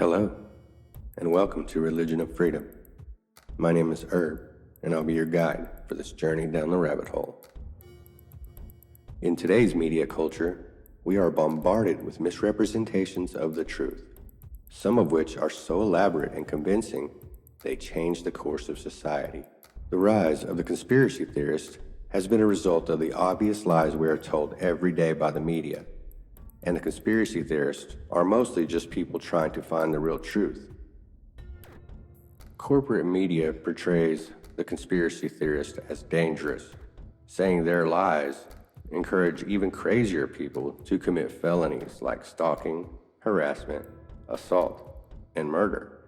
Hello, and welcome to Religion of Freedom. My name is Herb, and I'll be your guide for this journey down the rabbit hole. In today's media culture, we are bombarded with misrepresentations of the truth, some of which are so elaborate and convincing they change the course of society. The rise of the conspiracy theorist has been a result of the obvious lies we are told every day by the media. And the conspiracy theorists are mostly just people trying to find the real truth. Corporate media portrays the conspiracy theorist as dangerous, saying their lies encourage even crazier people to commit felonies like stalking, harassment, assault, and murder.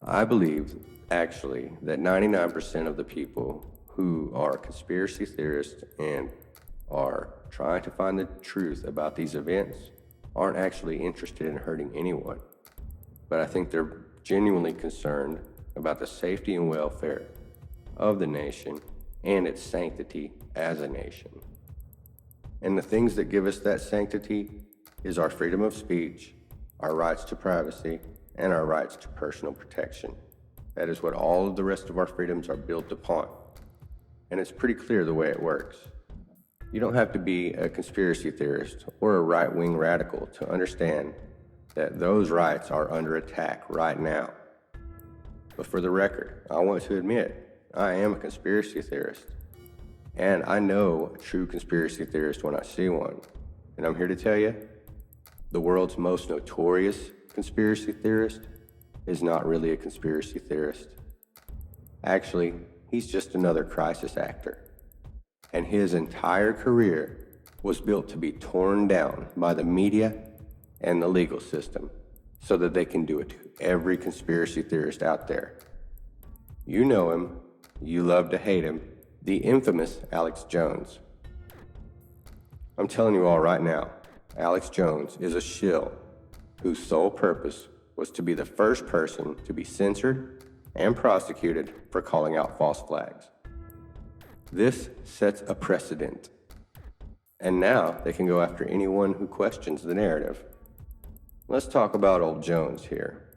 I believe, actually, that 99% of the people who are conspiracy theorists and are trying to find the truth about these events aren't actually interested in hurting anyone, but I think they're genuinely concerned about the safety and welfare of the nation and its sanctity as a nation. And the things that give us that sanctity is our freedom of speech, our rights to privacy, and our rights to personal protection. That is what all of the rest of our freedoms are built upon. And it's pretty clear the way it works. You don't have to be a conspiracy theorist or a right-wing radical to understand that those rights are under attack right now. But for the record, I want to admit, I am a conspiracy theorist. And I know a true conspiracy theorist when I see one. And I'm here to tell you, the world's most notorious conspiracy theorist is not really a conspiracy theorist. Actually, he's just another crisis actor. And his entire career was built to be torn down by the media and the legal system so that they can do it to every conspiracy theorist out there. You know him, you love to hate him, the infamous Alex Jones. I'm telling you all right now, Alex Jones is a shill whose sole purpose was to be the first person to be censored and prosecuted for calling out false flags. This sets a precedent, and now they can go after anyone who questions the narrative. Let's talk about old Jones here.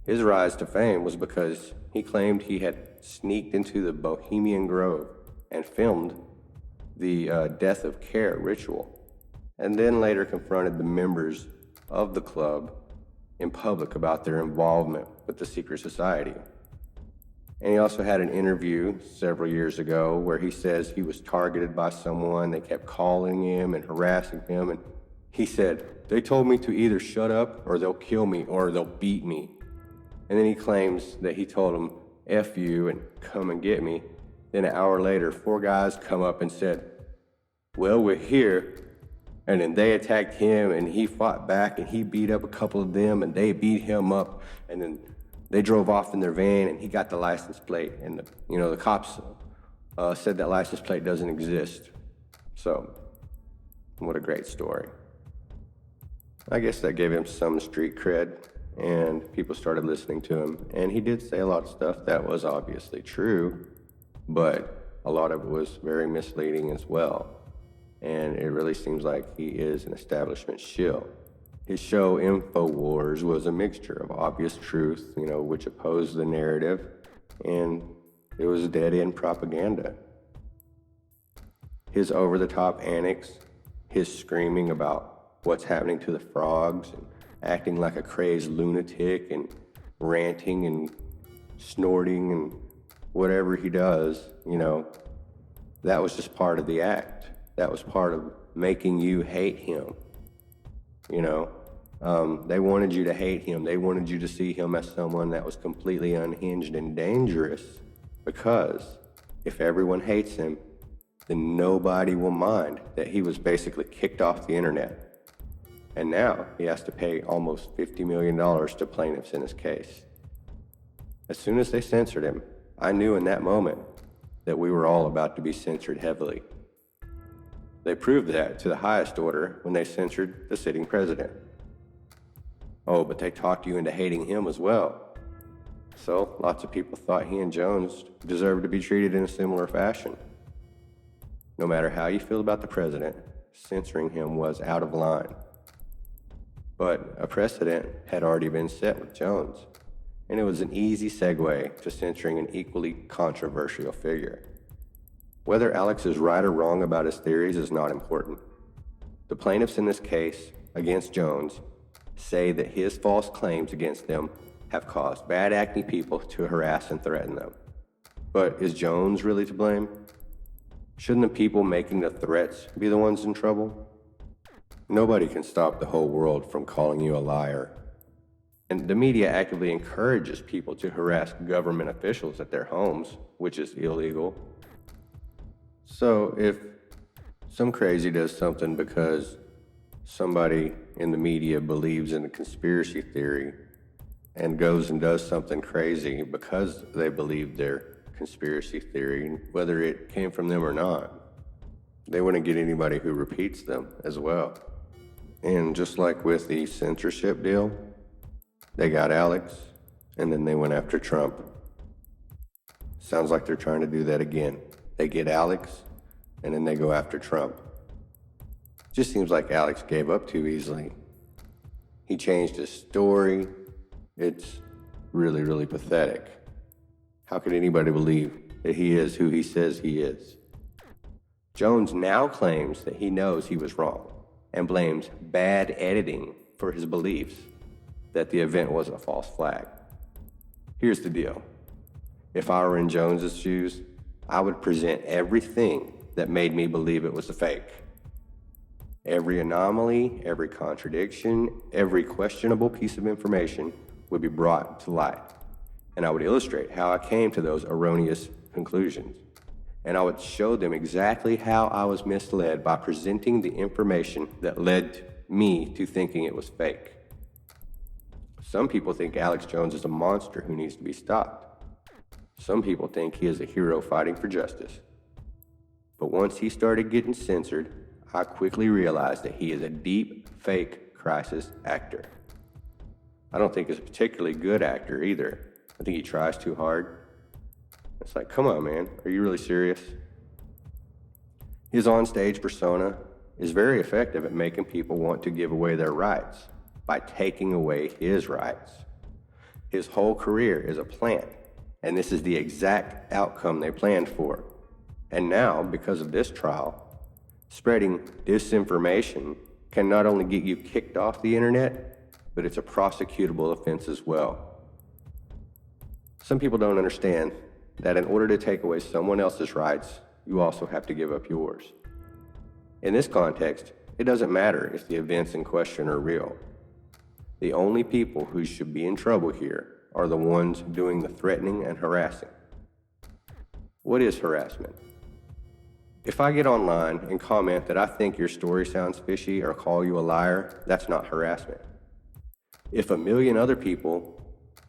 His rise to fame was because he claimed he had sneaked into the Bohemian Grove and filmed the Death of Care ritual, and then later confronted the members of the club in public about their involvement with the secret society. And he also had an interview several years ago where he says he was targeted by someone. They kept calling him and harassing him. And he said, they told me to either shut up or they'll kill me or they'll beat me. And then he claims that he told them, F you and come and get me. Then an hour later, 4 guys come up and said, well, we're here. And then they attacked him and he fought back and he beat up a couple of them and they beat him up. And then they drove off in their van and he got the license plate, and the cops said that license plate doesn't exist. So, what a great story. I guess that gave him some street cred, and people started listening to him. And he did say a lot of stuff that was obviously true, but a lot of it was very misleading as well. And it really seems like he is an establishment shill. His show InfoWars was a mixture of obvious truth, which opposed the narrative, and it was dead-end propaganda. His over-the-top antics, his screaming about what's happening to the frogs, and acting like a crazed lunatic, and ranting and snorting and whatever he does, that was just part of the act. That was part of making you hate him. They wanted you to hate him. They wanted you to see him as someone that was completely unhinged and dangerous, because if everyone hates him, then nobody will mind that he was basically kicked off the internet. And now he has to pay almost $50 million to plaintiffs in his case. As soon as they censored him, I knew in that moment that we were all about to be censored heavily. They proved that to the highest order when they censored the sitting president. Oh, but they talked you into hating him as well. So lots of people thought he and Jones deserved to be treated in a similar fashion. No matter how you feel about the president, censoring him was out of line. But a precedent had already been set with Jones, and it was an easy segue to censoring an equally controversial figure. Whether Alex is right or wrong about his theories is not important. The plaintiffs in this case against Jones say that his false claims against them have caused bad acting people to harass and threaten them. But is Jones really to blame? Shouldn't the people making the threats be the ones in trouble? Nobody can stop the whole world from calling you a liar. And the media actively encourages people to harass government officials at their homes, which is illegal. So if some crazy does something because somebody in the media believes in a conspiracy theory and goes and does something crazy because they believe their conspiracy theory, whether it came from them or not, they wouldn't get anybody who repeats them as well. And just like with the censorship deal, they got Alex, and then they went after Trump. Sounds like they're trying to do that again. They get Alex, and then they go after Trump. Just seems like Alex gave up too easily. He changed his story. It's really, really pathetic. How could anybody believe that he is who he says he is? Jones now claims that he knows he was wrong and blames bad editing for his beliefs that the event was a false flag. Here's the deal. If I were in Jones's shoes, I would present everything that made me believe it was a fake. Every anomaly, every contradiction, every questionable piece of information would be brought to light. And I would illustrate how I came to those erroneous conclusions. And I would show them exactly how I was misled by presenting the information that led me to thinking it was fake. Some people think Alex Jones is a monster who needs to be stopped. Some people think he is a hero fighting for justice. But once he started getting censored, I quickly realized that he is a deep fake crisis actor. I don't think he's a particularly good actor either. I think he tries too hard. It's like, come on, man, are you really serious? His onstage persona is very effective at making people want to give away their rights by taking away his rights. His whole career is a plant, and this is the exact outcome they planned for. And now, because of this trial, spreading disinformation can not only get you kicked off the internet, but it's a prosecutable offense as well. Some people don't understand that in order to take away someone else's rights, you also have to give up yours. In this context, it doesn't matter if the events in question are real. The only people who should be in trouble here are the ones doing the threatening and harassing. What is harassment? If I get online and comment that I think your story sounds fishy or call you a liar, that's not harassment. If a million other people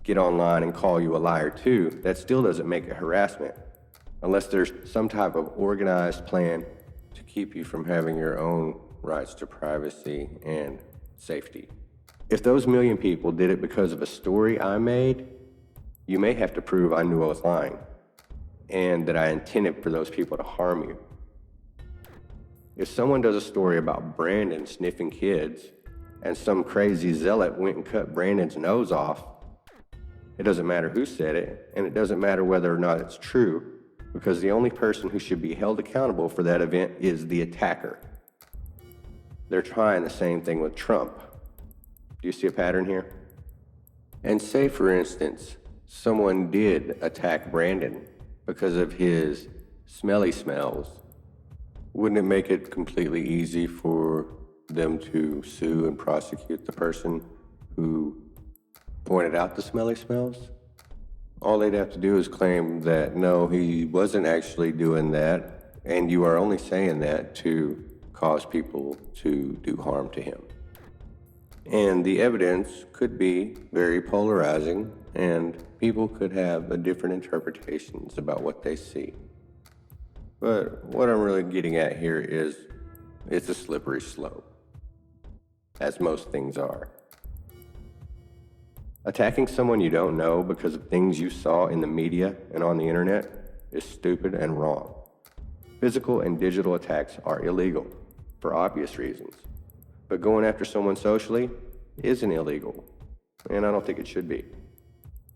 get online and call you a liar too, that still doesn't make it harassment, unless there's some type of organized plan to keep you from having your own rights to privacy and safety. If those million people did it because of a story I made, you may have to prove I knew I was lying and that I intended for those people to harm you. If someone does a story about Brandon sniffing kids and some crazy zealot went and cut Brandon's nose off, it doesn't matter who said it, and it doesn't matter whether or not it's true, because the only person who should be held accountable for that event is the attacker. They're trying the same thing with Trump. Do you see a pattern here? And say, for instance, someone did attack Brandon because of his smelly smells. Wouldn't it make it completely easy for them to sue and prosecute the person who pointed out the smelly smells? All they'd have to do is claim that, no, he wasn't actually doing that, and you are only saying that to cause people to do harm to him. And the evidence could be very polarizing, and people could have different interpretations about what they see. But what I'm really getting at here is it's a slippery slope, as most things are. Attacking someone you don't know because of things you saw in the media and on the internet is stupid and wrong. Physical and digital attacks are illegal for obvious reasons, but going after someone socially, isn't illegal, and I don't think it should be.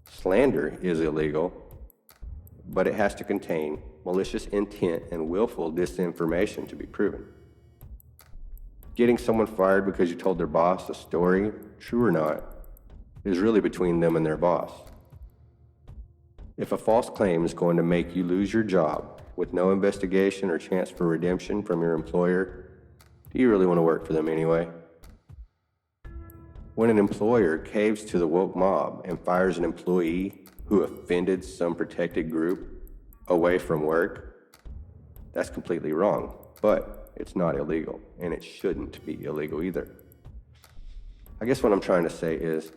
Slander is illegal, but it has to contain malicious intent and willful disinformation to be proven. Getting someone fired because you told their boss a story, true or not, is really between them and their boss. If a false claim is going to make you lose your job with no investigation or chance for redemption from your employer, do you really want to work for them anyway? When an employer caves to the woke mob and fires an employee who offended some protected group away from work, that's completely wrong, but it's not illegal, and it shouldn't be illegal either. I guess what I'm trying to say is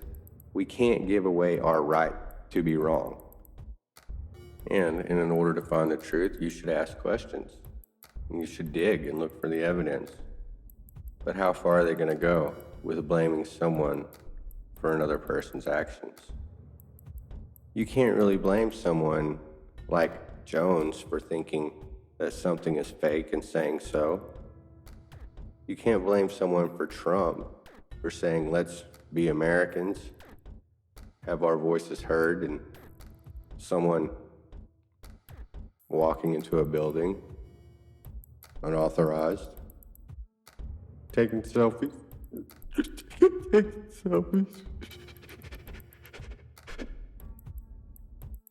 we can't give away our right to be wrong. And in order to find the truth, you should ask questions. You should dig and look for the evidence. But how far are they going to go with blaming someone for another person's actions? You can't really blame someone like Jones for thinking that something is fake and saying so. You can't blame someone for Trump for saying, let's be Americans, have our voices heard, and someone walking into a building unauthorized, taking selfies.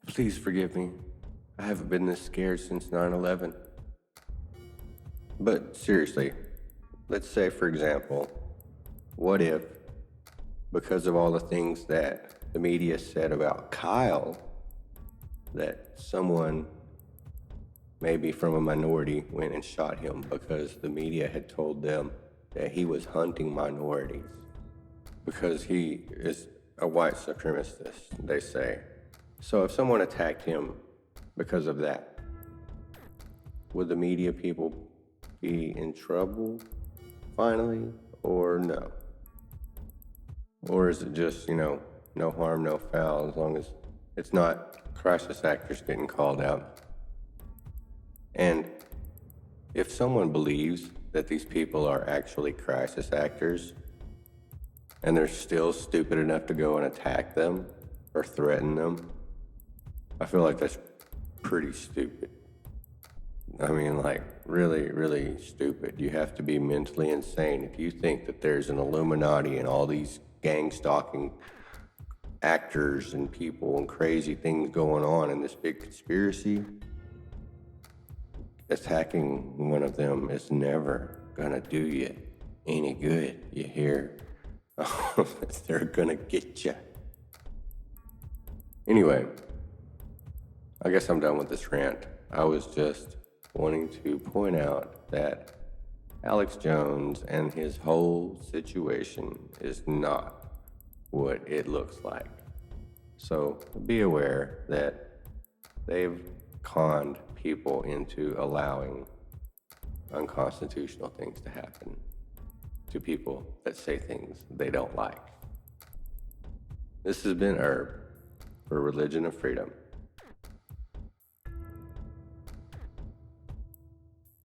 Please forgive me. I haven't been this scared since 9/11. But seriously, let's say, for example, what if, because of all the things that the media said about Kyle, that someone, maybe from a minority, went and shot him because the media had told them that he was hunting minorities, because he is a white supremacist, they say. So if someone attacked him because of that, would the media people be in trouble finally, or no? Or is it just, no harm, no foul, as long as it's not crisis actors getting called out? And if someone believes that these people are actually crisis actors, and they're still stupid enough to go and attack them or threaten them, I feel like that's pretty stupid. I mean, really, really stupid. You have to be mentally insane if you think that there's an Illuminati and all these gang-stalking actors and people and crazy things going on in this big conspiracy. Attacking one of them is never gonna do you any good, you hear? They're gonna get you. Anyway, I guess I'm done with this rant. I was just wanting to point out that Alex Jones and his whole situation is not what it looks like. So be aware that they've conned people into allowing unconstitutional things to happen to people that say things they don't like. This has been Herb for Religion of Freedom.